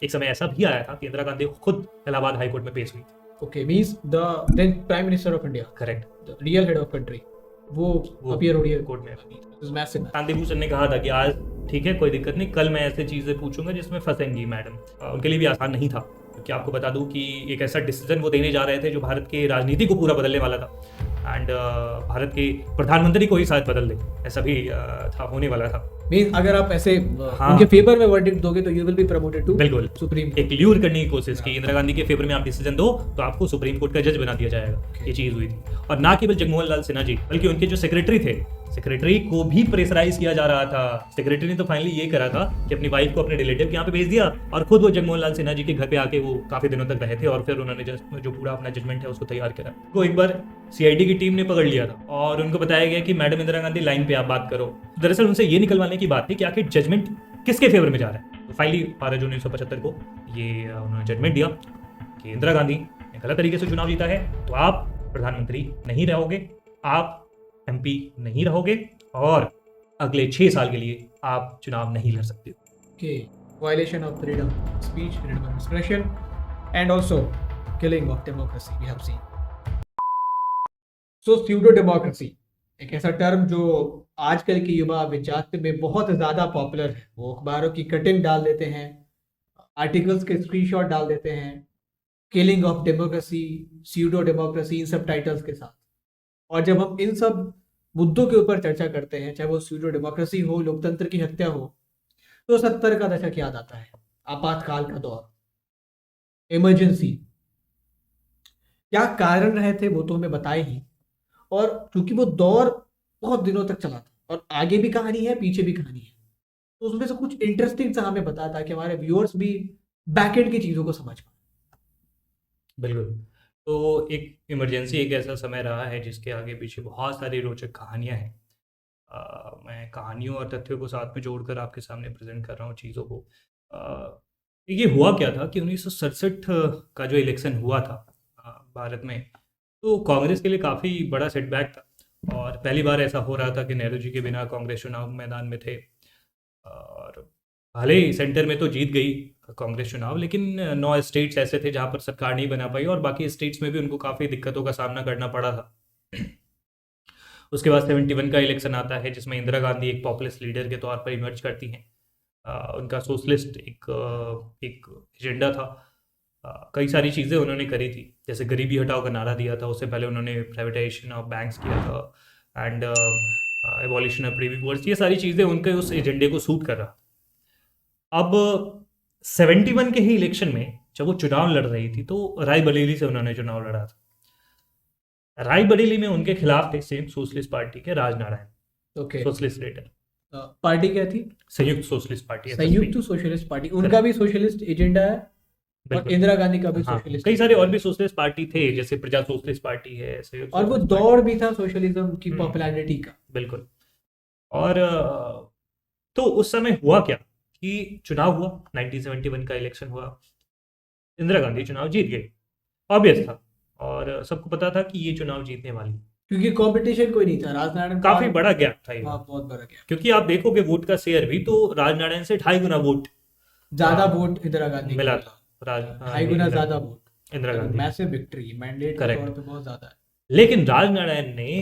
एक समय ऐसा भी आया था कि इंदिरा गांधी खुद इलाहाबाद हाई कोर्ट में पेश हुई थी। Okay, means the then Prime Minister of India, correct, the real head of country, वो वो appear हो रही है कोर्ट में। This is massive. Shanti Bhushan ने कहा था कि आज ठीक है कोई दिक्कत नहीं, कल मैं ऐसे चीज़ें पूछूंगा जिसमें फंसेंगी मैडम। उनके लिए भी आसान नहीं था, क्योंकि आपको बता दूं कि एक ऐसा डिसीजन वो देने जा रहे थे जो भारत की राजनीति को पूरा बदलने वाला था। एंड भारत के प्रधानमंत्री को ही शायद बदल दे, ऐसा भी था, होने वाला था। Means अगर आप ऐसे हाँ। उनके फेवर में वर्डिक्ट दोगे तो you will be promoted to बिल्कुल, सुप्रीम। एक ल्यूर करने की कोशिश की, इंदिरा गांधी के फेवर में आप डिसीजन दो तो आपको सुप्रीम कोर्ट का जज बना दिया जाएगा। ये चीज हुई थी। और ना केवल जगमोहन लाल सिन्हा जी, बल्कि उनके जो सेक्रेटरी थे, सेक्रेटरी को भी प्रेशराइज किया जा रहा था। सेक्रेटरी ने तो फाइनली ये करा था कि अपनी वाइफ को अपने रिलेटिव के यहाँ पे भेज दिया, और खुद वो जगमोहन लाल सिन्हा जी के घर पे आके वो काफी दिनों तक रहे थे, और फिर उन्होंने जो पूरा अपना जजमेंट है उसको तैयार करा। वो एक बार सीआईडी की टीम ने पकड़ लिया था और उनको बताया गया कि मैडम इंदिरा गांधी लाइन पे आप बात करो। दरअसल उनसे ये निकलवाने की बात थी कि आखिर जजमेंट किसके फेवर में जा रहा है। तो फाइनली 12 जून 1975 को ये उन्होंने जजमेंट दिया कि इंदिरा गांधी ने गलत तरीके से चुनाव जीता है, तो आप प्रधानमंत्री नहीं रहोगे, आप एमपी नहीं रहोगे, और अगले 6 साल के लिए आप चुनाव नहीं लड़ सकते। Okay, violation of freedom of speech, freedom of expression, and also killing of democracy we have seen. So pseudo democracy एक ऐसा टर्म जो आजकल के युवा विचार में बहुत ज़्यादा पॉपुलर है। वो अखबारों की कटिंग डाल देते हैं, आर्टिकल्स के स्क्रीनशॉट डाल देते हैं, killing of democracy, pseudo democracy, इन सब टाइटल्स के साथ। और जब हम इन सब मुद्दों के ऊपर चर्चा करते हैं, चाहे वो स्यूडो डेमोक्रेसी हो, लोकतंत्र की हत्या हो, तो 70 का दशक याद आता है, आपातकाल का दौर, इमरजेंसी। क्या कारण रहे थे वो तो हमें बताए ही, और क्योंकि वो दौर बहुत दिनों तक चला था और आगे भी कहानी है पीछे भी कहानी है, तो उसमें से कुछ इंटरेस्टिंग सा हमें बता ताकि हमारे व्यूअर्स भी बैकएंड की चीजों को समझ पाए। बिल्कुल। तो एक इमरजेंसी एक ऐसा समय रहा है जिसके आगे पीछे बहुत सारी रोचक कहानियां हैं। मैं कहानियों और तथ्यों को साथ में जोड़कर आपके सामने प्रेजेंट कर रहा हूँ चीज़ों को। ये हुआ क्या था कि 1967 का जो इलेक्शन हुआ था भारत में, तो कांग्रेस के लिए काफ़ी बड़ा सेटबैक था, और पहली बार ऐसा हो रहा था कि नेहरू जी के बिना कांग्रेस चुनाव मैदान में थे। और भले ही सेंटर में तो जीत गई कांग्रेस चुनाव, लेकिन 9 स्टेट्स ऐसे थे जहां पर सरकार नहीं बना पाई, और बाकी स्टेट्स में भी उनको काफ़ी दिक्कतों का सामना करना पड़ा था। उसके बाद 71 का इलेक्शन आता है जिसमें इंदिरा गांधी एक पॉपुलिस्ट लीडर के तौर पर इमर्ज करती हैं। उनका सोशलिस्ट एक एजेंडा था। कई सारी चीज़ें उन्होंने करी थी, जैसे गरीबी हटाओ का नारा दिया था। उससे पहले उन्होंने प्राइवेटाइजेशन ऑफ बैंक्स किया था, and abolition of Privi boards. ये सारी चीज़ें उनके उस एजेंडे को सूट कर रहा। अब 71 के ही इलेक्शन में जब वो चुनाव लड़ रही थी, तो रायबरेली से उन्होंने चुनाव लड़ा था। रायबरेली में उनके खिलाफ थे सेम सोशलिस्ट पार्टी के Rajnarayan, okay, socialist leader. Party क्या थी? संयुक्त सोशलिस्ट पार्टी, संयुक्त सोशलिस्ट पार्टी। उनका भी सोशलिस्ट एजेंडा है, और बिल्कुल। इंदिरा गांधी का भी हाँ, सोशलिस्ट। कई सारे और भी सोशलिस्ट पार्टी थे, जैसे प्रजा सोशलिस्ट पार्टी है, संयुक्त और वो सोशलिस्ट दौर भी था सोशलिज्म की हम्म। पॉपुलैरिटी का। बिल्कुल। और तो उस समय हुआ क्या कि चुनाव हुआ, 1971 का इलेक्शन हुआ, इंदिरा गांधी चुनाव जीत गई, ऑब्वियस था, और सबको पता था कि ये चुनाव जीतने वाली, क्योंकि कंपटीशन कोई नहीं था। राजनारायण काफी बड़ा गैप था ये। बहुत बड़ा गैप, क्योंकि आप देखोगे वोट का शेयर भी तो राजनारायण से 2.5 गुना वोट ज्यादा वोट इंदिरा गांधी मिला को था। 2.5 गुना ज्यादा vote, Indira Gandhi, massive victory, mandate के तौर पे बहुत ज्यादा है। लेकिन राजनारायण ने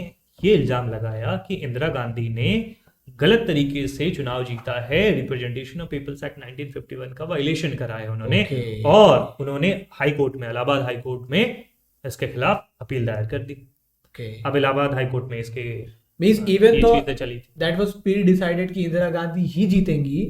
ये इल्जाम लगाया कि इंदिरा गांधी ने गलत तरीके से चुनाव जीता है, रिप्रेजेंटेशन ऑफ पीपल्स एक्ट 1951 का वायलेशन करा है उन्होंने। और उन्होंने हाई कोर्ट में, इलाहाबाद हाई कोर्ट में इसके खिलाफ अपील दायर कर दी। अब इलाहाबाद हाई कोर्ट में इसके मींस इवन तो चली थी, दैट वाज प्री डिसाइडेड कि इंदिरा गांधी ही जीतेंगी,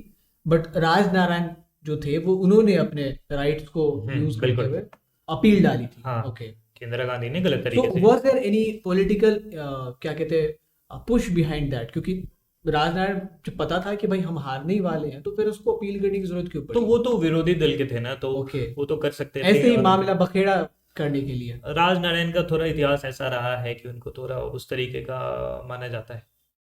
बट राजनारायण जो थे वो उन्होंने अपने राइट्स को यूज करते हुए अपील डाली थी। ओके, इंदिरा गांधी ने गलत तरीके से। वाज देयर एनी पॉलिटिकल क्या कहते हैं पुश बिहाइंड दैट? क्योंकि राजनारायण जो पता था कि भाई हम हारने ही वाले हैं, तो फिर उसको अपील करने की जरूरत क्यों पड़ी? तो वो तो विरोधी दल के थे ना, तो वो तो कर सकते थे ऐसे ही मामला बखेड़ा करने के लिए। राजनारायण का थोड़ा इतिहास ऐसा रहा है कि उनको थोड़ा उस तरीके का माना जाता है,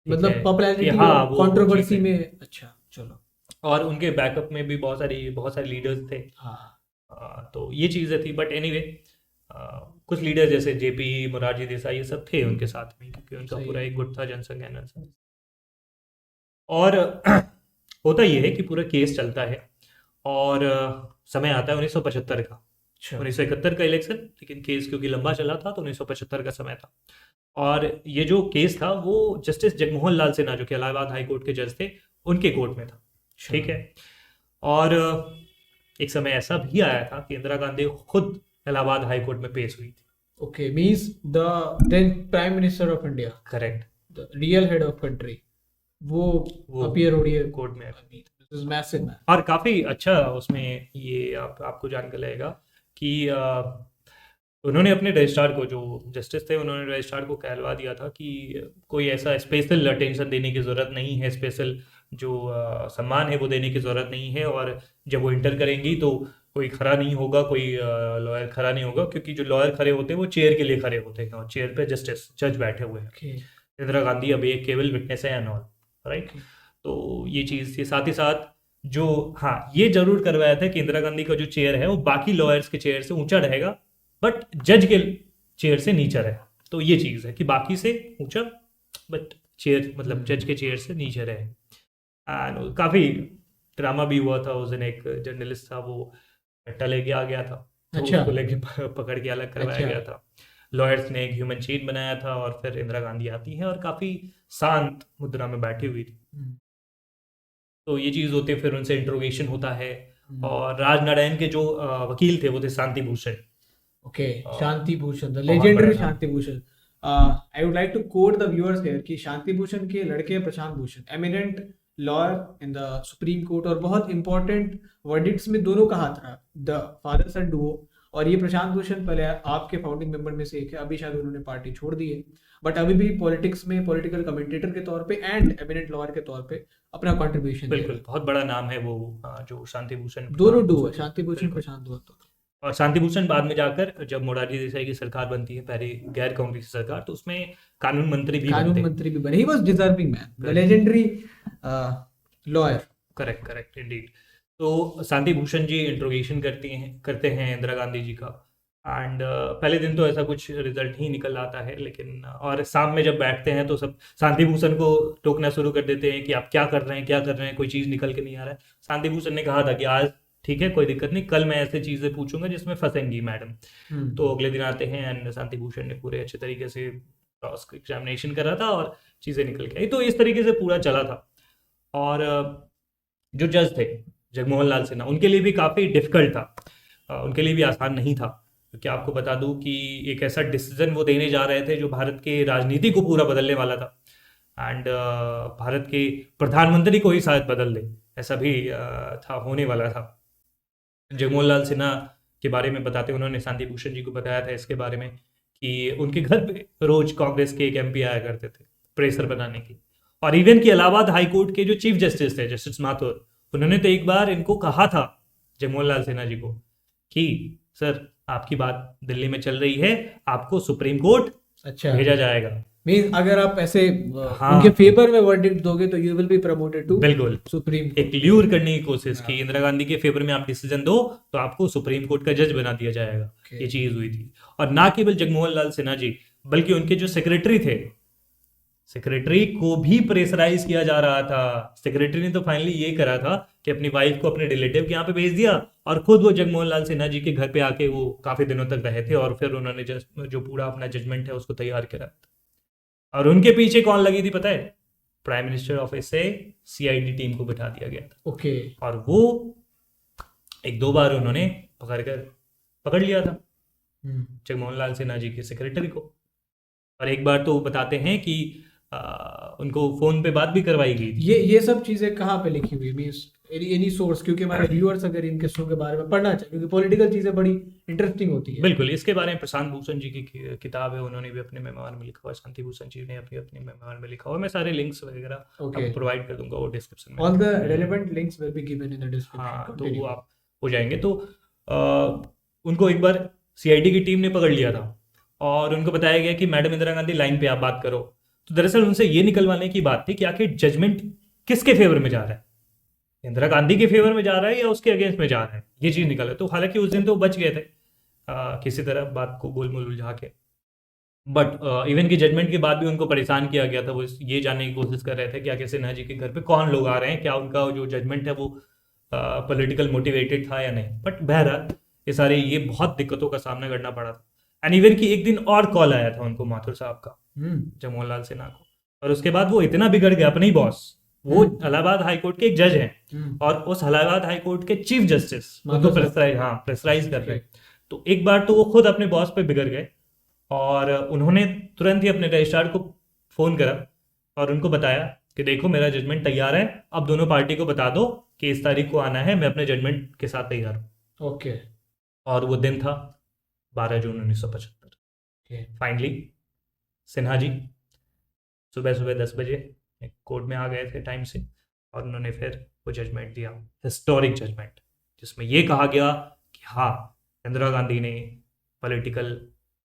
मतलब पॉपुलैरिटी और कंट्रोवर्सी में। अच्छा, चलो। और उनके बैकअप में भी बहुत सारे लीडर्स थे। तो ये चीज़ें थी, बट एनीवे कुछ लीडर जैसे जेपी, मोरारजी देसाई, ये सब थे उनके साथ में, क्योंकि उनका पूरा एक गुट था जनसंघ एनएलएफ। और होता ये है कि पूरा केस चलता है, और समय आता है 1975 का। अच्छा 1971 का इलेक्शन, लेकिन केस क्योंकि लंबा चला था तो 1975 का समय था। और ये जो केस था वो जस्टिस जगमोहन लाल सिन्हा जो कि इलाहाबाद हाई कोर्ट के जज थे, उनके कोर्ट में था। अच्छा ठीक है। और एक समय ऐसा भी आया था कि इंदिरा गांधी खुद इलाहाबाद हाई कोर्ट में पेश हुई थी। Okay means the then prime minister of India, correct. The real head of country, वो वो अपीयर हो रही है कोर्ट में। This is massive man. और काफ़ी अच्छा उसमें ये आपको जान के लगेगा कि उन्होंने अपने रजिस्ट्रार को, जो जस्टिस थे, उन्होंने रजिस्ट्रार को कहलवा दिया था कि कोई ऐसा स्पेशल अटेंशन देने की ज़रूरत नहीं है, स्पेशल जो सम्मान है वो देने की ज़रूरत नहीं है। और जब वो इंटर करेंगी तो कोई खड़ा नहीं होगा, कोई लॉयर खड़ा नहीं होगा, क्योंकि जो लॉयर खड़े होते हैं वो चेयर के लिए खड़े होते हैं और चेयर पे जस्टिस जज बैठे हुए हैं। ओके इंदिरा गांधी अभी एक केवल विटनेस है एंड ऑल, राइट। तो ये चीज़ थी। साथ ही साथ जो, हाँ, ये जरूर करवाया था कि इंदिरा गांधी का जो चेयर है वो बाकी लॉयर्स के चेयर से ऊंचा रहेगा, बट जज के चेयर से नीचा रहे। तो ये चीज़ है कि बाकी से ऊंचा, बट चेयर मतलब जज के चेयर से नीचे रहे। एंड काफ़ी ड्रामा भी हुआ था उस दिन। एक जर्नलिस्ट था, वो कट्टा लेके आ गया था, तो अच्छा उसको लेके पकड़ के अलग करवाया अच्छा गया था। लॉयर्स ने एक ह्यूमन चेन बनाया था और फिर इंदिरा गांधी आती हैं और काफ़ी शांत मुद्रा में बैठी हुई थी। तो ये चीज़ होती है। फिर उनसे इंट्रोगेशन होता है। और राजनारायण के जो वकील थे वो थे शांति भूषण। ओके शांति भूषण, द बहुत लेजेंडरी बड़ा नाम। Shanti Bhushan. I would like to quote the viewers here कि शांति भूषण के लड़के हैं Prashant Bhushan, eminent lawyer in the Supreme Court, और बहुत इंपॉर्टेंट वर्डिक्ट्स में दोनों का हाथ रहा, द फादर सन डुओ। और ये प्रशांत भूषण पहले आपके फाउंडिंग मेंबर में से एक है, अभी शायद उन्होंने पार्टी छोड़ दी है, बट अभी भी पॉलिटिक्स में पॉलिटिकल कमेंटेटर के तौर पे एंड एमिनेंट लॉयर के तौर पे अपना कंट्रीब्यूशन दे रहे बिल्कुल बहुत बड़ा नाम है वो, जो शांति भूषण। हैं। दोनों डुओ है, शांति भूषण बिल्कुल। प्रशांत डुओ। और शांति भूषण बाद में जाकर जब मोरारजी देसाई की सरकार बनती है, पहले गैर कांग्रेसी सरकार, तो उसमें कानून मंत्री भी कानून बनते हैं। मंत्री भी बने, he was deserving man, the Correct. Legendary lawyer. Correct correct Indeed. तो शांति भूषण जी इंट्रोगेशन करते हैं इंदिरा गांधी जी का। एंड पहले दिन तो ऐसा कुछ रिजल्ट ही निकल आता है, लेकिन और शाम में जब बैठते हैं तो सब शांति भूषण को टोकना शुरू कर देते हैं कि आप क्या कर रहे हैं, क्या कर रहे हैं, कोई चीज़ निकल के नहीं आ रहा है। शांति भूषण ने कहा था कि आज ठीक है, कोई दिक्कत नहीं, कल मैं ऐसे चीज़ें पूछूंगा जिसमें फंसेंगी मैडम। तो अगले दिन आते हैं एंड शांति भूषण ने पूरे अच्छे तरीके से क्रॉस एग्जामिनेशन करा था और चीज़ें निकल के आई। तो इस तरीके से पूरा चला था। और जो जज थे जगमोहन लाल सिन्हा, उनके लिए भी काफ़ी डिफिकल्ट था, उनके लिए भी आसान नहीं था, क्योंकि आपको बता दूं कि एक ऐसा डिसीजन वो देने जा रहे थे जो भारत के राजनीति को पूरा बदलने वाला था। एंड भारत के प्रधानमंत्री को ही शायद बदल दे, ऐसा भी था, होने वाला था। जगमोहन लाल सिन्हा के बारे में बताते, उन्होंने शांति भूषण जी को बताया था इसके बारे में कि उनके घर पे रोज कांग्रेस के एक एमपी आया करते थे प्रेशर बनाने की। और इवन कि इलाहाबाद हाई कोर्ट के जो चीफ जस्टिस थे, जस्टिस माथुर, उन्होंने तो एक बार इनको कहा था जगमोहन लाल सिन्हा जी को कि सर आपकी बात दिल्ली में चल रही है, आपको सुप्रीम कोर्ट अच्छा भेजा जाएगा। मींस अगर आप ऐसे हाँ। उनके फेवर में वर्डिक्ट दोगे तो you will be promoted to बिल्कुल सुप्रीम एक ल्यूर करने की कोशिश की, इंदिरा गांधी के फेवर में आप डिसीजन दो तो आपको सुप्रीम कोर्ट का जज बना दिया जाएगा। ये चीज हुई थी। और ना केवल जगमोहन लाल सिन्हा जी, बल्कि उनके जो सेक्रेटरी थे, सेक्रेटरी को भी प्रेशराइज किया जा रहा था। सेक्रेटरी ने तो फाइनली ये करा था कि अपनी वाइफ को अपने रिलेटिव के यहाँ पे भेज दिया और खुद वो जगमोहन लाल सिन्हा जी के घर पे आके वो काफी दिनों तक रहे थे और फिर उन्होंने जो पूरा अपना जजमेंट है उसको तैयार करा। और उनके पीछे कौन लगी थी पता है? प्राइम मिनिस्टर ऑफिस से सीआईडी टीम को बिठा दिया गया था। ओके और वो एक दो बार उन्होंने पकड़ लिया था जगमोहन लाल सिन्हा जी के सेक्रेटरी को। और एक बार तो बताते हैं कि उनको फोन पे बात भी करवाई गई थी। ये सब चीजें कहाँ पे लिखी हुई, मींस एनी सोर्स, क्योंकि हमारे व्यूअर्स अगर इनके शो के बारे में पढ़ना चाहिए, क्योंकि पॉलिटिकल चीजें बड़ी इंटरेस्टिंग होती है। बिल्कुल, इसके बारे में प्रशांत भूषण जी की किताब है, उन्होंने भी अपने मेमोयर में लिखा हुआ है, शांति भूषण जी ने अपने मेमोयर में लिखा हुआ है। मैं सारे लिंक्स वगैरह आपको प्रोवाइड कर दूंगा वो डिस्क्रिप्शन में। All the relevant links will be given in the description. हाँ, तो वो आप हो जाएंगे। तो उनको एक बार सीआईडी की टीम ने पकड़ लिया था और उनको बताया गया कि मैडम इंदिरा गांधी लाइन पे आप बात करो। तो दरअसल उनसे ये निकलवाने की बात थी कि आखिर जजमेंट किसके फेवर में जा रहा है, इंदिरा गांधी के फेवर में जा रहा है या उसके अगेंस्ट में जा रहा है, ये चीज निकला। तो हालांकि उस दिन तो बच गए थे किसी तरह बात को गोलमोल उलझा के, बट इवन की जजमेंट के बाद भी उनको परेशान किया गया था। वो ये जानने की कोशिश कर रहे थे कि आखिर सिन्हा जी के घर पे कौन लोग आ रहे हैं, क्या उनका जो जजमेंट है वो पॉलिटिकल मोटिवेटेड था या नहीं, बट बहरहाल ये बहुत दिक्कतों का सामना करना पड़ा था। एंड इवन की एक दिन और कॉल आया था उनको माथुर साहब का, जमोहन लाल सिन्हा को, और उसके बाद वो इतना बिगड़ गया, अपने ही बॉस, वो इलाहाबाद हाई कोर्ट के एक जज हैं और उस इलाहाबाद हाई कोर्ट के चीफ जस्टिस उनको प्रेशराइज कर रहे। तो एक बार तो वो खुद अपने बॉस पे बिगड़ गए और उन्होंने तुरंत ही अपने रजिस्ट्रार को फोन करा और उनको बताया कि देखो मेरा जजमेंट तैयार है, अब दोनों पार्टी को बता दो कि इस तारीख को आना है, मैं अपने जजमेंट के साथ तैयार हूँ। ओके। और वो दिन था 12 जून 1975। फाइनली सिन्हा जी सुबह सुबह 10 बजे कोर्ट में आ गए थे टाइम से और उन्होंने फिर वो जजमेंट दिया, हिस्टोरिक जजमेंट, जिसमें ये कहा गया कि हाँ, इंदिरा गांधी ने पॉलिटिकल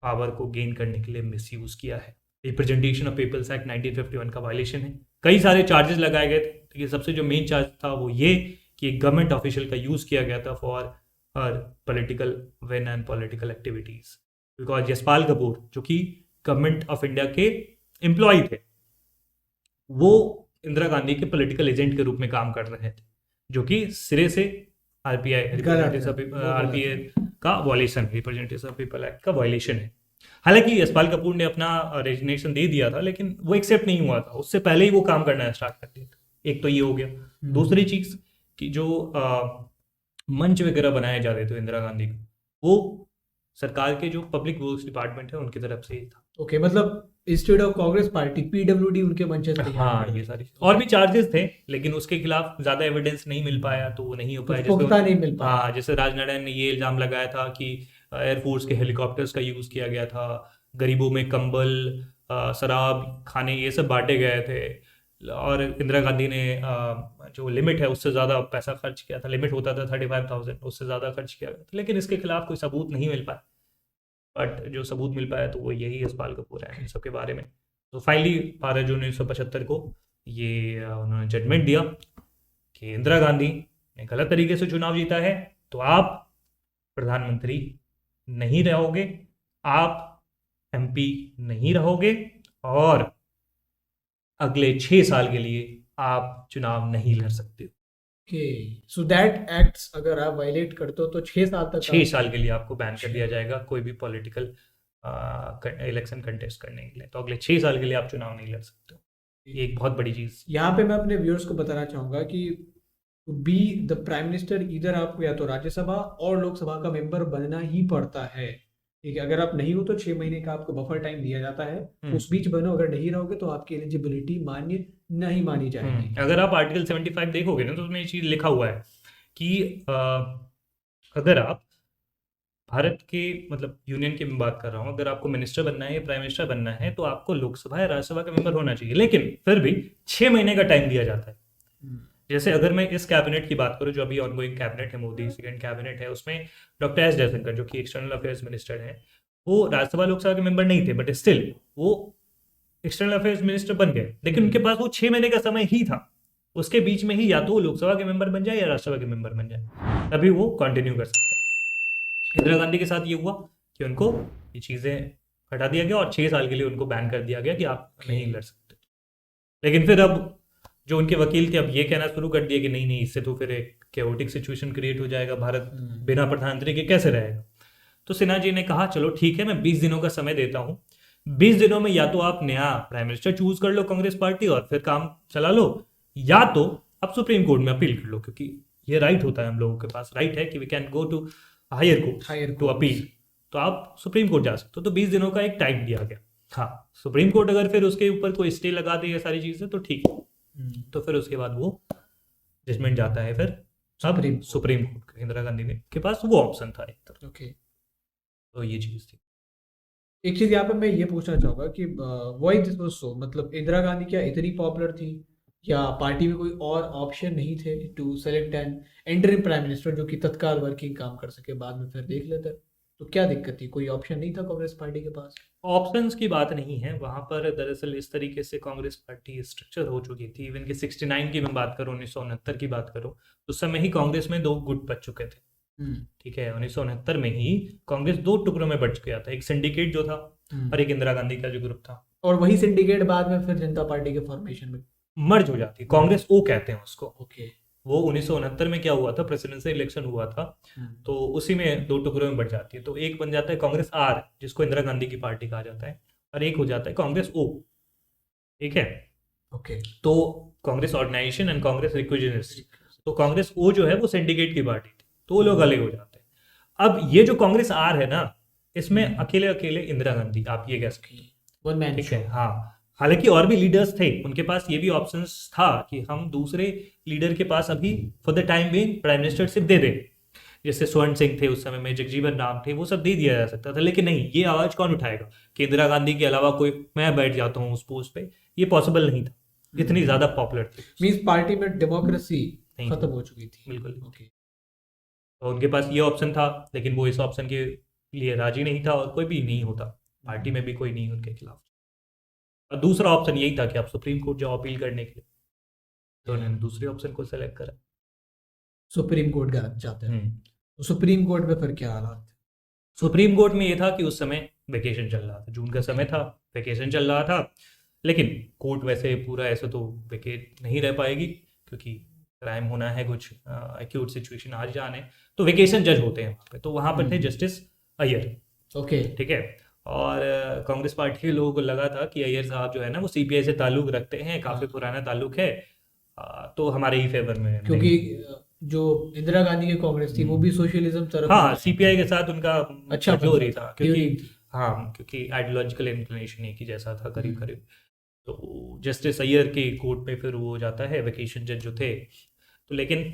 पावर को गेन करने के लिए मिसयूज किया है। रिप्रेजेंटेशन ऑफ पीपल्स एक्ट 1951 का वायलेशन है। कई सारे चार्जेस लगाए गए थे, ये सबसे जो मेन चार्ज था वो ये कि एक गवर्नमेंट ऑफिशियल का यूज किया गया था for political win and political activities, because Yashpal Kapoor जो कि गवर्नमेंट ऑफ इंडिया के एम्प्लॉय थे, वो इंदिरा गांधी के पॉलिटिकल एजेंट के रूप में काम कर रहे थे, जो कि सिरे से आरपीआई का violation, representation of people act का वायलेशन है। हालांकि यशपाल कपूर ने अपना रेजिग्नेशन दे दिया था, लेकिन वो एक्सेप्ट नहीं हुआ था, उससे पहले ही वो काम करना स्टार्ट कर दिया था। एक तो ये हो गया। दूसरी चीज कि जो मंच वगैरह बनाए जा रहे थे इंदिरा गांधी को, वो सरकार के जो पब्लिक वर्क्स डिपार्टमेंट है उनकी तरफ से ही था। ओके, मतलब instead of Congress party PWD उनके मंचेस थे। हाँ, ये सारी और भी चार्जेस थे, लेकिन उसके खिलाफ ज्यादा एविडेंस नहीं मिल पाया, तो वो नहीं हो पाया। पुख्ता नहीं मिल पाया। हाँ, जैसे राजनारायण ने ये इल्जाम लगाया था कि एयरफोर्स के हेलीकॉप्टर्स का यूज किया गया था, गरीबों में कंबल, शराब, खाने, ये सब बांटे गए थे, और इंदिरा गांधी ने जो लिमिट है उससे ज़्यादा पैसा खर्च किया था। लिमिट होता था 35,000, उससे ज़्यादा खर्च किया गया था, लेकिन इसके खिलाफ कोई सबूत नहीं मिल पाया। बट जो सबूत मिल पाया तो वो यही यशपाल कपूर है इन सब के बारे में। तो फाइनली 12 जून 1975 को ये उन्होंने जजमेंट दिया कि इंदिरा गांधी ने गलत तरीके से चुनाव जीता है, तो आप प्रधानमंत्री नहीं रहोगे, आप एमपी नहीं रहोगे, और अगले 6 साल के लिए आप चुनाव नहीं लड़ सकते हो। सो दैट एक्ट्स अगर आप वायलेट करते हो तो 6 साल तक 6 साल के लिए आपको बैन कर दिया जाएगा कोई भी पॉलिटिकल इलेक्शन कंटेस्ट करने के लिए। तो अगले 6 साल के लिए आप चुनाव नहीं लड़ सकते हो। ये एक बहुत बड़ी चीज। यहाँ पे मैं अपने व्यूअर्स को बताना चाहूंगा कि बी द प्राइम मिनिस्टर, इधर आपको या तो राज्यसभा और लोकसभा का मेंबर बनना ही पड़ता है। ठीक है, अगर आप नहीं हो तो 6 महीने का आपको बफर टाइम दिया जाता है, उस बीच बनो। अगर नहीं रहोगे तो आपकी एलिजिबिलिटी मान्य नहीं मानी जाएगी। अगर आप आर्टिकल 75 देखोगे ना, तो उसमें ये चीज लिखा हुआ है कि अगर आप भारत के, मतलब यूनियन की मैं बात कर रहा हूँ, अगर आपको मिनिस्टर बनना है या प्राइम मिनिस्टर बनना है तो आपको लोकसभा या राज्यसभा का मेंबर होना चाहिए, लेकिन फिर भी 6 महीने का टाइम दिया जाता है। जैसे अगर मैं इस कैबिनेट की बात करूं, जो अभी ऑनगोइंग कैबिनेट है, मोदी सेकंड कैबिनेट है, उसमें डॉक्टर एस जयशंकर जो कि एक्सटर्नल अफेयर्स मिनिस्टर हैं, वो राज्यसभा लोकसभा के मेंबर नहीं थे, बट स्टिल वो एक्सटर्नल अफेयर्स मिनिस्टर बन गए। लेकिन उनके पास वो 6 महीने का समय ही था, उसके बीच में ही या तो वो लोकसभा के मेंबर बन जाए या राज्यसभा के मेंबर बन जाए, तभी वो कंटिन्यू कर सकते हैं। इंदिरा गांधी के साथ ये हुआ कि उनको ये चीजें हटा दिया गया और 6 साल के लिए उनको बैन कर दिया गया कि आप नहीं लड़ सकते। लेकिन फिर अब जो उनके वकील थे, अब ये कहना शुरू कर दिया कि नहीं नहीं, इससे तो फिर एक कैओटिक सिचुएशन क्रिएट हो जाएगा, भारत बिना प्रधानमंत्री के कैसे रहेगा। तो सिन्हा जी ने कहा चलो ठीक है, मैं 20 दिनों का समय देता हूँ, 20 दिनों में या तो आप नया प्राइम मिनिस्टर चूज कर लो कांग्रेस पार्टी और फिर काम चला लो, या तो आप सुप्रीम कोर्ट में अपील कर लो, क्योंकि ये राइट होता है, हम लोगों के पास राइट है कि we can go to higher court to appeal, तो आप सुप्रीम कोर्ट जा सकते हो। तो 20 दिनों का एक टाइम दिया गया। हाँ, सुप्रीम कोर्ट अगर फिर उसके ऊपर कोई स्टे लगा दे ये सारी चीजें तो ठीक है, तो फिर उसके बाद वो जजमेंट जाता है फिर सुप्रीम कोर्ट। इंदिरा गांधी के पास वो ऑप्शन था एक तरह। ओके, तो ये चीज थी। एक चीज यहाँ पे मैं ये पूछना चाहूंगा कि व्हाई दिस वाज सो, मतलब इंदिरा गांधी क्या इतनी पॉपुलर थी या पार्टी में कोई और ऑप्शन नहीं थे to select an interim prime minister जो कि तत्काल वर्किंग काम कर सके, बाद में फिर देख लेते? तो क्या दिक्कत थी? कोई ऑप्शन नहीं था कांग्रेस पार्टी के पास? ऑप्शंस की बात नहीं है वहां पर, दरअसल इस तरीके से कांग्रेस पार्टी स्ट्रक्चर हो चुकी थी। इवन के 69 की मैं बात करूं, 1969 की बात करूं, उस समय ही कांग्रेस में 2 गुट बच चुके थे। ठीक है, 1969 में ही कांग्रेस 2 टुकड़ों में बच गया था, एक सिंडिकेट जो था और एक इंदिरा गांधी का जो ग्रुप था, और वही सिंडिकेट बाद में फिर जनता पार्टी के फॉर्मेशन में मर्ज हो जाती। कांग्रेस ओ कहते हैं उसको। ओके, वो 1969 में क्या हुआ था, प्रेसिडेंशियल इलेक्शन हुआ था, तो उसी में दो टुकड़ों में बढ़ जाती है। तो एक बन जाता है कांग्रेस आर, जिसको इंदिरा गांधी की पार्टी कहा जाता है, और एक हो जाता है कांग्रेस ओ। ठीक है, ओके तो कांग्रेस ऑर्गेनाइजेशन एंड कांग्रेस रिक्विजिनिस्ट। तो कांग्रेस ओ जो है वो सिंडिकेट की पार्टी थी, तो वो लोग अलग हो जाते हैं। अब ये जो कांग्रेस आर है ना, इसमें अकेले अकेले इंदिरा गांधी, आप ये कह सकते हैं। वन मैन ठीक है, हाँ। हालांकि और भी लीडर्स थे, उनके पास ये भी ऑप्शंस था कि हम दूसरे लीडर के पास अभी for the time being prime ministership दे दें। जैसे स्वर्ण सिंह थे उस समय में, जगजीवन राम थे, वो सब दे दिया जा सकता था। लेकिन नहीं, ये आवाज कौन उठाएगा कि इंदिरा गांधी के अलावा कोई मैं बैठ जाता हूँ उस पोस्ट पे, ये पॉसिबल नहीं था, इतनी ज्यादा पॉपुलर थी। मींस पार्टी में डेमोक्रेसी नहीं खत्म थी, हो चुकी थी। बिल्कुल। ओके तो उनके पास ये ऑप्शन था, लेकिन वो इस ऑप्शन के लिए राजी नहीं था, और कोई भी नहीं होता पार्टी में भी, कोई नहीं उनके खिलाफ। और दूसरा ऑप्शन यही था कि आप सुप्रीम कोर्ट जाओ अपील करने के लिए, तो उन्होंने दूसरे ऑप्शन को सेलेक्ट करा। सुप्रीम कोर्ट का जाते हैं, हम्म। तो सुप्रीम कोर्ट में फिर क्या हालात थे? सुप्रीम कोर्ट में ये था कि उस समय वेकेशन चल रहा था, जून का समय था, वेकेशन चल रहा था। लेकिन कोर्ट वैसे पूरा ऐसे तो वेकेट नहीं रह पाएगी, क्योंकि क्राइम होना है, कुछ एक्यूट सिचुएशन आ जाने, तो वेकेशन जज होते हैं वहाँ पे। तो वहाँ पर थे जस्टिस अय्यर। ओके ठीक है, और कांग्रेस पार्टी के लोगों को लगा था कि अय्यर साहब जो है ना, वो सीपीआई से ताल्लुक रखते हैं, काफी पुराना ताल्लुक है, तो हमारे ही फेवर में क्योंकि नहीं। जो इंदिरा गांधी की कांग्रेस थी वो भी सोशलिज्म तरफ हाँ, सीपीआई के साथ उनका अच्छा जोरी था, क्योंकि ट्यूनिंग थी। हाँ, क्योंकि आइडियोलॉजिकल इंक्लिनेशन एक ही जैसा था करीब करीब। तो जस्टिस अय्यर के कोर्ट में फिर वो हो जाता है, वेकेशन जज जो थे। तो लेकिन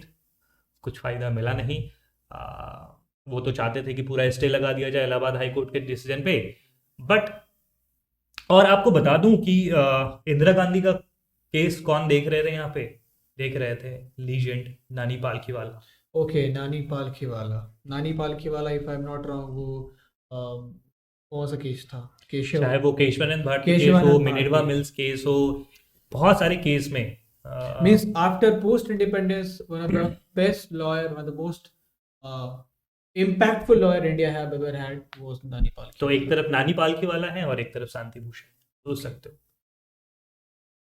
कुछ फायदा मिला नहीं। वो तो चाहते थे कि पूरा स्टे लगा दिया जाए इलाहाबाद हाई कोर्ट के डिसीजन पे, बट और आपको बता दूं कि इंदिरा गांधी का केस कौन देख रहे थे यहाँ पे, देख रहे थे लीजेंड नानी पालखीवाला। ओके नानी Palkhivala if I am not wrong, वो कौन सा केस था? केशव चाहे वो केशवानंद भारती केस हो, Keshavananda Minerva Bharati Mills case हो, बहुत सारे केस में means after post independence one of the best lawyer, one of the most impactful lawyer India have ever had was Nani Palki। तो एक तरफ नानी पालखीवाला है और एक तरफ शांति भूषण, सोच सकते हो।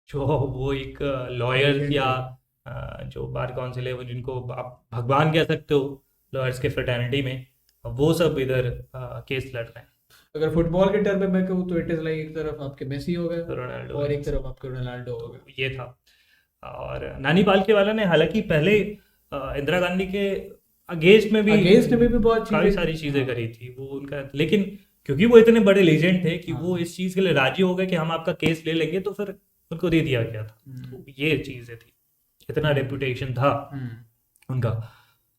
जो वो एक लॉयर या जो बार काउंसिल है, वो जिनको आप भगवान कह सकते हो लॉयर्स के फ्रेटर्निटी में, वो सब इधर केस लड़ रहे हैं। अगर फुटबॉल के टर्म में मैं कहूँ तो इट इज लाइक एक तरफ आपके मेसी हो गए रोनाल्डो और एक तरफ आपके रोनाल्डो हो गए। ये था। और नानी पालखीवाला ने हालांकि पहले इंदिरा गांधी के अगेंस्ट में भी बहुत काफी सारी चीजें करी थी वो उनका, लेकिन क्योंकि वो इतने बड़े लेजेंड थे कि वो इस चीज के लिए राजी हो गए कि हम आपका केस ले लेंगे, तो फिर उनको दे दिया गया था। तो ये चीजें थी, इतना रेपुटेशन था उनका।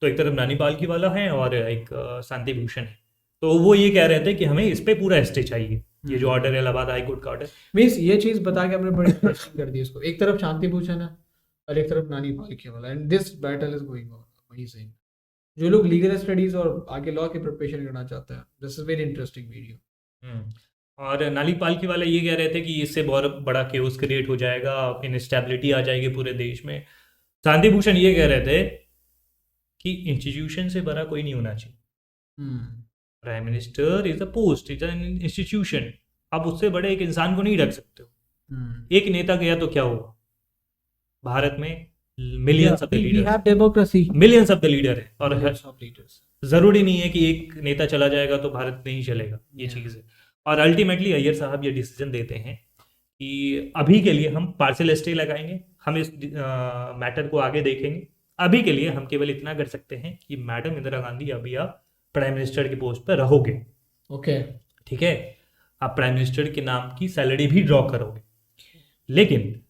तो एक तरफ नानी पालखीवाला है और एक शांति भूषण है। तो वो ये कह रहे थे कि हमें इस पे पूरा स्टे चाहिए, ये जो ऑर्डर है इलाहाबाद हाई कोर्ट का ऑर्डर। मींस ये चीज बता के हमने बड़ी इंटरेस्टिंग कर दी इसको। एक तरफ शांति भूषण है और एक तरफ नानी Palkhivala, and this battle is going on. वही सही, जो लोग लीगल स्टडीज और आगे लॉ की प्रिपरेशन करना चाहते हैं, this is very interesting video. और नानी पालखीवाला ये कह रहे थे कि इससे बहुत बड़ा केओस क्रिएट हो जाएगा, इनस्टेबिलिटी आ जाएगी पूरे देश में। शांति भूषण ये कह रहे थे कि इंस्टीट्यूशन से बड़ा कोई नहीं होना चाहिए। Prime minister is a post, is an institution. आप उससे बड़े एक इंसान को नहीं रख सकते हो। एक नेता गया तो क्या हुआ, भारत में millions of the leader, democracy, millions of the leader है, और जरूरी नहीं है कि एक नेता चला जाएगा तो भारत नहीं चलेगा, ये चीज है। और अल्टीमेटली अय्यर साहब ये डिसीजन देते हैं कि अभी के लिए हम पार्शियल स्टे लगाएंगे, हम इस मैटर को आगे देखेंगे। अभी के लिए हम केवल इतना कर सकते हैं कि मैडम इंदिरा गांधी अभी आप प्राइम मिनिस्टर की पोस्ट पर रहोगे। ओके ठीक है, आप प्राइम मिनिस्टर के नाम की सैलरी भी ड्रॉ करोगे, लेकिन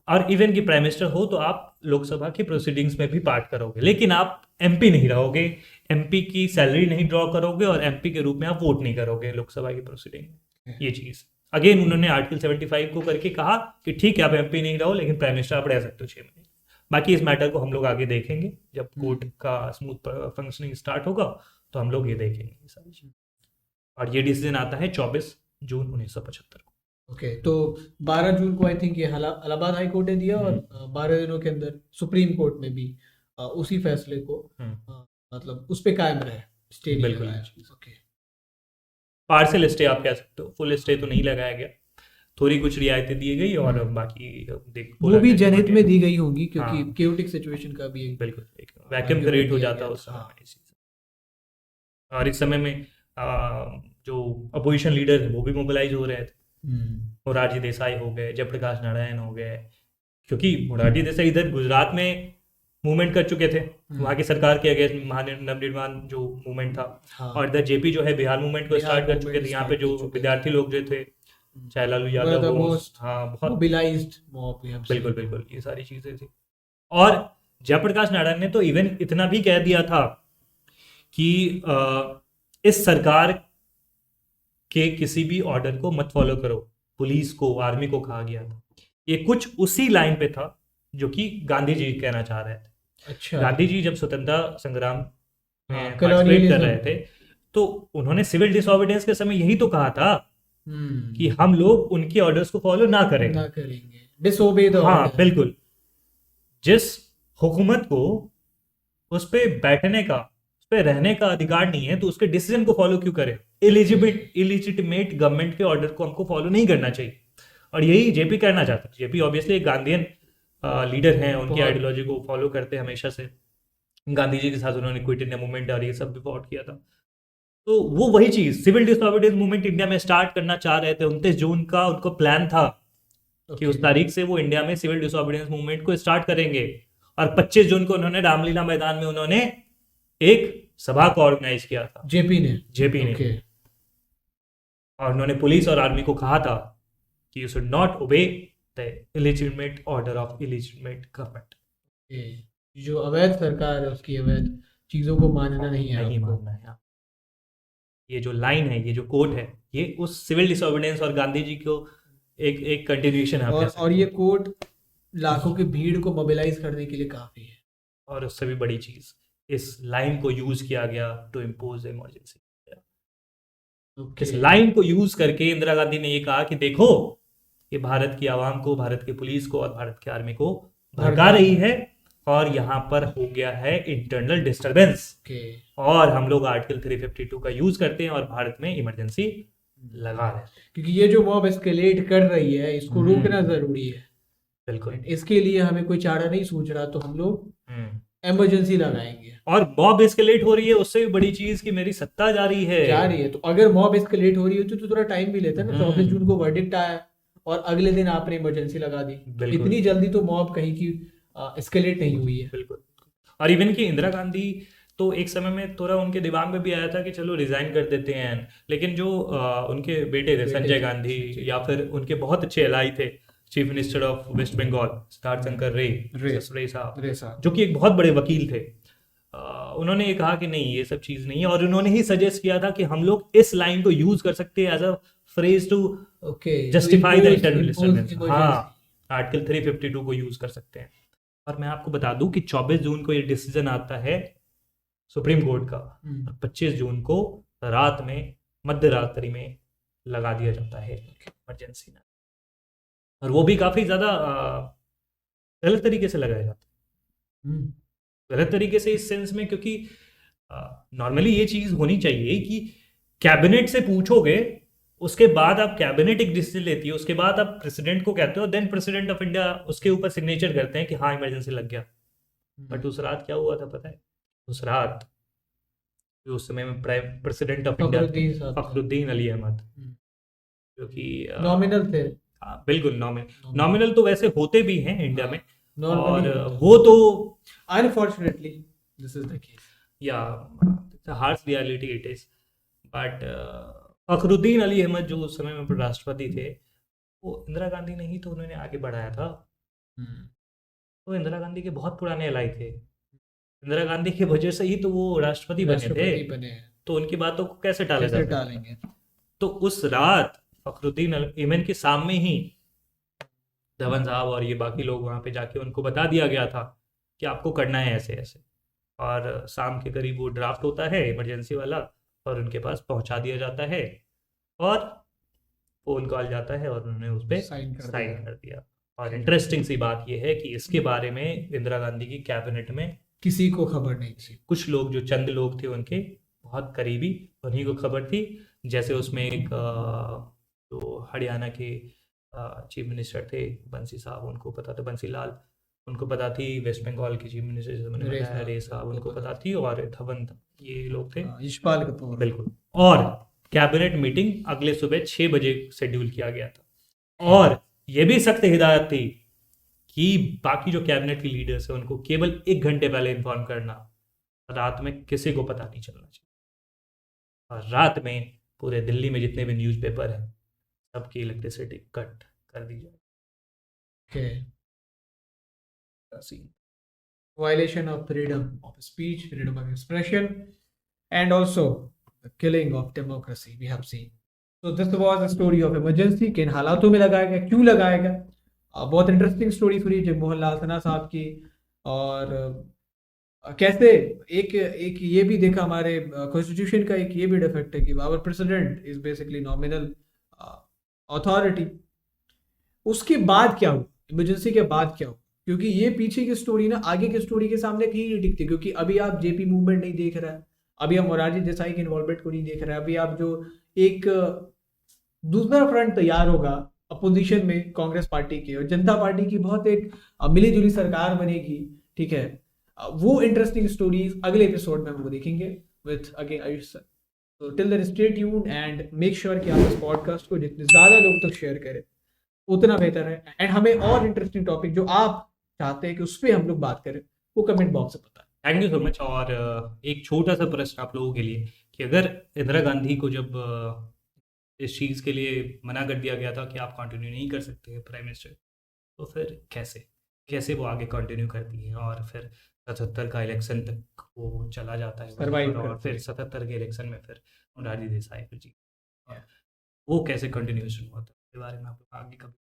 और इवन की प्राइम मिनिस्टर हो तो आप लोकसभा की प्रोसीडिंग्स में भी पार्ट करोगे, लेकिन आप एमपी नहीं रहोगे, एमपी की सैलरी नहीं ड्रॉ करोगे और एमपी के रूप में आप वोट नहीं करोगे लोकसभा की प्रोसीडिंग में। ये चीज अगेन उन्होंने आर्टिकल 75 को करके कहा कि ठीक है आप एमपी नहीं रहो, लेकिन प्राइम मिनिस्टर आप रह सकते हो 6 महीने। बाकी इस मैटर को हम लोग आगे देखेंगे, जब कोर्ट का स्मूथ फंक्शनिंग स्टार्ट होगा तो हम लोग ये देखेंगे ये सारी चीज। और ये डिसीजन आता है 24 जून 1975 को। ओके तो 12 जून को आई थिंक ये इलाहाबाद हाई कोर्ट ने दिया, और 12 दिनों के अंदर सुप्रीम कोर्ट में भी उसी फैसले को मतलब उस पे कायम रहे, स्टे नहीं लगाया। ओके पार्शियल स्टे आप कह सकते हो, फुल स्टे तो नहीं लगाया गया। थोड़ी कुछ रियायतें दी गई और बाकी देख वो बोला भी गया कि जनहित में बढ़िया। दी गई होंगी क्योंकि हाँ केओटिक सिचुएशन का भी एक बिल्कुल, एक वैक्यूम argument क्रिएट हो दिया जाता गया उस था। समय हाँ। में इसी से। और इस समय में जो अपोजिशन लीडर है वो भी मोबिलाइज हो रहे थे। मोरारजी देसाई हो गए, जयप्रकाश नारायण हो गए, क्योंकि मोरारजी देसाई इधर गुजरात में मूवमेंट कर चुके थे वहाँ की सरकार के अगेंस्ट, नवनिर्माण जो मूवमेंट था। हाँ। और इधर जेपी जो है बिहार मूवमेंट को बिहार स्टार्ट कर चुके movement थे। यहाँ पे start जो कर चुके थे। विद्यार्थी लोग जो थे, चाहे Lalu one of Yadav the हो, मोस्ट हाँ बहुत मोबिलाइज्ड मॉब वी हैव बिल्कुल सीन। बिल्कुल ये सारी चीजें थी। और जयप्रकाश नारायण ने तो इवन इतना भी कह दिया था कि इस सरकार के किसी भी ऑर्डर को मत फॉलो करो, पुलिस को, आर्मी को कहा गया था। ये कुछ उसी लाइन पे था जो कि गांधी जी कहना चाह रहे थे। अच्छा। गांधी जी जब स्वतंत्रता संग्राम में हाँ, पार्टिसिपेट कर colonialism। रहे थे तो उन्होंने सिविल डिसोबीडियंस के समय यही तो कहा था कि हम लोग उनके ऑर्डर्स को फॉलो ना करेंगे। ना करेंगे, डिसोबे द हाँ ऑर्डर। बिल्कुल। जिस हुकूमत को उस पे बैठने का, उस पे रहने का अधिकार नहीं है तो उसके डिसीजन को फॉलो क्यों करें? इलिजिटिमेट गवर्नमेंट के ऑर्डर को हमको फॉलो नहीं करना चाहिए। और यही जेपी कहना चाहता है। जेपी ऑब्वियसली एक गांधीयन लीडर हैं, उनकी बहुत। आइडियोलॉजी को फॉलो करते हैं हमेशा से। गांधी जी के साथ उन्होंने क्विट इंडिया मूवमेंट और ये सब भी फॉट किया था। तो वो वही चीज सिविल डिसोबीडियंस मूवमेंट इंडिया में स्टार्ट करना चाह रहे थे। 29 जून का उनको प्लान था कि उस तारीख से वो इंडिया में सिविल डिसोबीडियंस मूवमेंट को स्टार्ट करेंगे। और 25 जून को उन्होंने रामलीला मैदान में उन्होंने एक सभा को ऑर्गेनाइज किया था, जेपी ने। जेपी ने। ओके। और उन्होंने पुलिस और आर्मी को कहा था कि you should not obey the illegitimate order of illegitimate government. जो अवैध सरकार है उसकी अवैध चीजों को मानना नहीं है नहीं आपको। मानना है। ये जो लाइन है, ये जो कोट है, ये उस सिविल डिसोबीडियंस और गांधी जी को एक कंटिन्यूएशन है। और ये कोड लाखों की भीड़ को मोबिलाइज करने के लिए काफी है। और उससे भी बड़ी चीज, इस लाइन को यूज किया गया टू इम्पोज इमरजेंसी। इस लाइन को यूज करके इंदिरा गांधी ने ये कहा कि देखो, ये भारत की आवाम को, भारत की पुलिस को और भारत की आर्मी को भड़का रही है और यहाँ पर हो गया है इंटरनल डिस्टरबेंस। और हम लोग आर्टिकल 352 का यूज करते हैं और भारत में इमरजेंसी लगा रहे हैं, क्योंकि ये जो मॉब एस्केलेट कर रही है इसको रोकना जरूरी है। बिल्कुल। इसके लिए हमें कोई चारा नहीं सूझ रहा तो हम लोग इमरजेंसी लगाएंगे। और मॉब एस्केलेट हो रही है, उससे भी बड़ी चीज कि मेरी सत्ता जा रही है। तो अगर मॉब एस्केलेट हो रही होती तो थोड़ा टाइम भी लेता ना। 24 जून को वर्डिक्ट आया और अगले दिन आपने इमरजेंसी लगा दी। इतनी जल्दी तो मॉब कहीं की एस्केलेट नहीं हुई है। बिल्कुल। और इवन कि इंदिरा गांधी तो एक समय में थोड़ा उनके दिमाग में भी आया था कि चलो रिजाइन कर देते हैं, लेकिन जो उनके बेटे थे संजय गांधी, या फिर उनके बहुत अच्छे एलाई थे chief minister of West Bengal Siddhartha Shankar Ray साहब, जो कि एक बहुत बड़े वकील थे, उन्होंने ये कहा कि नहीं, ये सब चीज नहीं है। और उन्होंने ही सजेस्ट किया था कि हम लोग इस लाइन को यूज कर सकते हैं as a phrase to justify the internal disturbance. हाँ, आर्टिकल 352 को यूज कर सकते हैं। और मैं आपको बता दूं कि 24 जून को ये डिसीजन आता है सुप्रीम कोर्ट का, और 25 जून को रात में, मध्य रात्रि में लगा दिया जाता है इमरजेंसी में। और वो भी काफी ज्यादा गलत तरीके से लगाया जाता है। गलत तरीके से इस सेंस में, क्योंकि नॉर्मली ये चीज होनी चाहिए कि कैबिनेट से पूछोगे, उसके बाद आप कैबिनेट एक डिसीजन लेती है, उसके बाद आप प्रेसिडेंट को कहते हो, देन प्रेसिडेंट ऑफ इंडिया उसके ऊपर सिग्नेचर करते हैं कि हाँ इमरजेंसी लग गया। बट उस रात क्या हुआ था पता है? उस रात उस समय में prime president of India Fakhruddin Ali Ahmed, जो कि नॉमिनल थे। बिल्कुल नॉमिनल तो वैसे होते भी हैं इंडिया में, और वो तो unfortunately this is the case, या harsh reality it is. But Fakhruddin Ali Ahmed जो उस समय में राष्ट्रपति थे, वो इंदिरा गांधी ने ही तो उन्होंने आगे बढ़ाया था। तो इंदिरा गांधी के बहुत पुराने एलाई थे, इंदिरा गांधी की वजह से ही तो वो राष्ट्रपति बने थे। तो उनकी बातों को कैसे टालेंगे? तो उस रात फखरुद्दीन अहमद के सामने ही धवन साहब और ये बाकी लोग वहां पे जाके उनको बता दिया गया था कि आपको करना है ऐसे ऐसे। और शाम के करीब वो ड्राफ्ट होता है इमरजेंसी वाला, और उनके पास पहुंचा दिया जाता है, और फोन कॉल जाता है और उन्होंने उस पर साइन कर दिया। और इंटरेस्टिंग सी बात यह है कि इसके बारे में इंदिरा गांधी की कैबिनेट में किसी को खबर नहीं थी। कुछ लोग, जो चंद लोग थे उनके बहुत करीबी, उन्हीं को खबर थी। जैसे उसमें एक जो हरियाणा के चीफ मिनिस्टर थे बंसी साहब, उनको पता था, बंसी लाल, उनको पता थी। वेस्ट बंगाल के चीफ मिनिस्टर जैसे मैंने रे बताया साहब, रे साहब, उनको उनको पता पता थी, और धवन, ये लोग थे। यशपाल कपूर। बिल्कुल। और कैबिनेट मीटिंग अगले सुबह 6 बजे शेड्यूल किया गया था, और ये भी सख्त हिदायत थी कि बाकी जो कैबिनेट के लीडर्स हैं उनको केवल 1 घंटे पहले इन्फॉर्म करना, रात में किसी को पता नहीं चलना चाहिए। और रात में पूरे दिल्ली में जितने भी न्यूज़पेपर हैं सबकी इलेक्ट्रिसिटी कट कर दी जाए। Okay. Scene Violation of freedom of speech, freedom of expression, and also the killing of democracy we have seen. So this was the story of emergency. किन हालातों में लगाया गया, क्यों लगाया गया, बहुत इंटरेस्टिंग स्टोरी सुनी जगमोहन लाल सना साहब की। और कैसे एक एक ये भी देखा हमारे कॉन्स्टिट्यूशन का, एक ये भी डिफेक्ट है कि our president is basically nominal authority. उसके बाद क्या हुआ, इमरजेंसी के बाद क्या हुआ, क्योंकि ये पीछे की स्टोरी ना आगे की स्टोरी के सामने कहीं नहीं टिकती। क्योंकि अभी आप जेपी मूवमेंट नहीं देख रहा है, अभी आप मोरारजी देसाई के इन्वॉल्वमेंट को नहीं देख रहा है, अभी आप जो एक दूसरा फ्रंट तैयार होगा अपोजिशन में कांग्रेस पार्टी के और जनता पार्टी की, बहुत एक मिली जुली सरकार बनेगी, ठीक है। वो इंटरेस्टिंग स्टोरीज अगले एपिसोड में हम वो देखेंगे विथ अगेन आयुष सर। तो till then stay tuned and make sure कि आप इस पॉडकास्ट को जितने ज़्यादा लोगों तक शेयर करें उतना बेहतर है। एंड हमें और इंटरेस्टिंग टॉपिक जो आप चाहते हैं कि उस पर हम लोग बात करें, वो कमेंट बॉक्स से बताएं। Thank you so much. और एक छोटा सा प्रश्न आप लोगों के लिए कि अगर इंदिरा गांधी को जब इस चीज़ के लिए मना कर दिया गया था कि आप कंटिन्यू नहीं कर सकते प्राइम मिनिस्टर, तो फिर कैसे वो आगे कंटिन्यू करती है, और फिर 77 का इलेक्शन तक वो चला जाता है वहीं Survive पर, और करती फिर है। 77 के इलेक्शन में फिर मोरारजी देसाई फिर जी, वो कैसे कंटिन्यूएशन हुआ था, इसके बारे में आप लोग आगे कभी।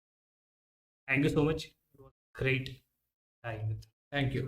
Thank you so much, great time with thank you.